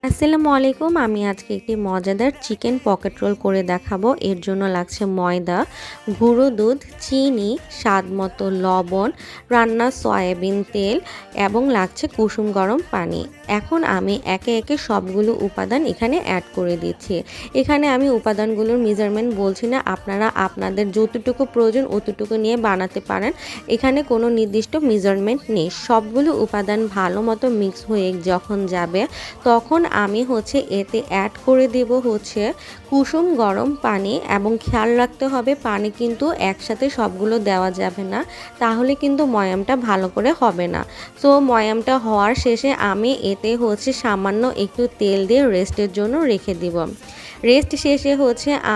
আসসালামু আলাইকুম। আমি আজকে একটি মজাদার চিকেন পকেট রোল করে দেখাবো। এর জন্য লাগছে ময়দা, গুঁড়ো দুধ, চিনি, স্বাদমতো লবণ, রান্নার সয়াবিন তেল এবং লাগছে কুসুম গরম পানি। এখন আমি একে একে সবগুলো উপাদান এখানে অ্যাড করে দিচ্ছি। এখানে আমি উপাদানগুলোর মেজারমেন্ট বলছি না, আপনারা আপনাদের যতটুকু প্রয়োজন অতটুকু নিয়ে বানাতে পারেন। এখানে কোনো নির্দিষ্ট মেজারমেন্ট নেই। সবগুলো উপাদান ভালো মতো মিক্স হয়ে যখন যাবে তখন আমি এতে অ্যাড করে দেব কুসুম গরম পানি, এবং খেয়াল রাখতে হবে পানি কিন্তু একসাথে সবগুলো দেওয়া যাবে না, তাহলে কিন্তু ময়ামটা ভালো করে হবে না। সো ময়ামটা হওয়ার শেষে আমি এতে সামান্য একটু তেল দিয়ে রেস্টের জন্য রেখে দিব। রেস্ট শেষে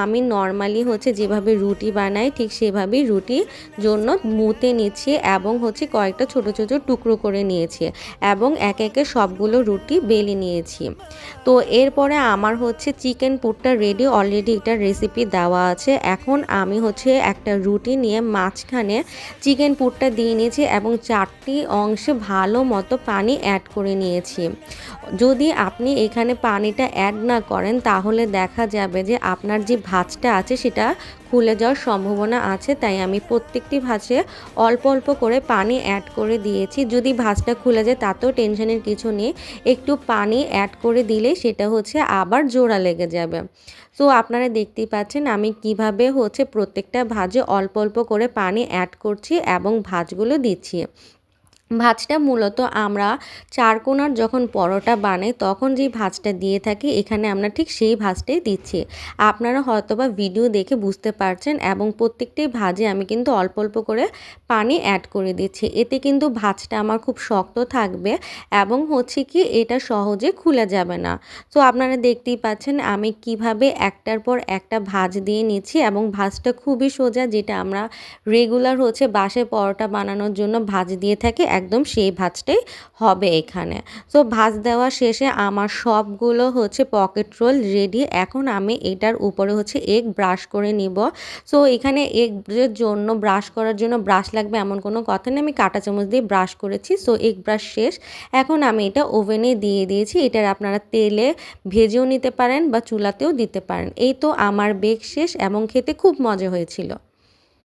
আমি নর্মালি যেভাবে রুটি বানাই ঠিক সেভাবেই রুটির জন্য মুতে নিচ্ছি এবং কয়েকটা ছোট ছোট টুকরো করে নিয়েছি এবং একে একে সবগুলো রুটি বেলে নিয়েছি। তো এরপরে আমার চিকেন পুরটা রেডি, অলরেডি একটা রেসিপি দেওয়া আছে। এখন আমি একটা রুটি নিয়ে মাঝখানে চিকেন পুরটা দিয়ে নিয়েছি এবং 4টি অংশে ভালো মতো পানি অ্যাড করে নিয়েছি। যদি আপনি এখানে পানিটা অ্যাড না করেন তাহলে দেখা যাবে যে আপনার যে ভাঁজটা আছে সেটা খুলে যাওয়ার সম্ভাবনা আছে, তাই আমি প্রত্যেকটি ভাঁজে অল্প অল্প করে পানি অ্যাড করে দিয়েছি। যদি ভাঁজটা খুলে যায় তাতেও টেনশনের কিছু নেই, একটু পানি অ্যাড করে দিলে সেটা আবার জোড়া লেগে যাবে। সো আপনারা দেখতেই পাচ্ছেন আমি কিভাবে প্রত্যেকটা ভাঁজে অল্প অল্প করে পানি অ্যাড করছি এবং ভাঁজগুলো দিচ্ছি। ভাজটা মূলত আমরা চারকোনার যখন পরোটা বানাই তখন যেই ভাজটা দিয়ে থাকি এখানে আমরা ঠিক সেই ভাজটাই দিচ্ছি। আপনারা হয়তোবা ভিডিও দেখে বুঝতে পারছেন, এবং প্রত্যেকটি ভাজে আমি কিন্তু অল্প অল্প করে পানি অ্যাড করে দিচ্ছি। এতে কিন্তু ভাজটা আমার খুব শক্ত থাকবে এবং এটা সহজে খুলে যাবে না। তো আপনারা দেখতেই পাচ্ছেন আমি কিভাবে একটার পর একটা ভাজ দিয়ে নিচ্ছি, এবং ভাজটা খুবই সোজা, যেটা আমরা রেগুলার বাসায় পরোটা বানানোর জন্য ভাজ দিয়ে থাকি একদম সেই ভাজটাই হবে এখানে। সো ভাজ দেওয়া শেষে আমার সবগুলো পকেট রোল রেডি। এখন আমি এটার উপরে এগ ব্রাশ করে নিব। সো এখানে এগের জন্য ব্রাশ করার জন্য ব্রাশ লাগবে এমন কোনো কথা নেই, আমি কাঁটা চামচ দিয়ে ব্রাশ করেছি। সো এগ ব্রাশ শেষ। এখন আমি এটা ওভেনে দিয়ে দিয়েছি। এটার আপনারা তেলে ভেজেও নিতে পারেন বা চুলাতেও দিতে পারেন। এই তো আমার বেক শেষ এবং খেতে খুব মজা হয়েছিল।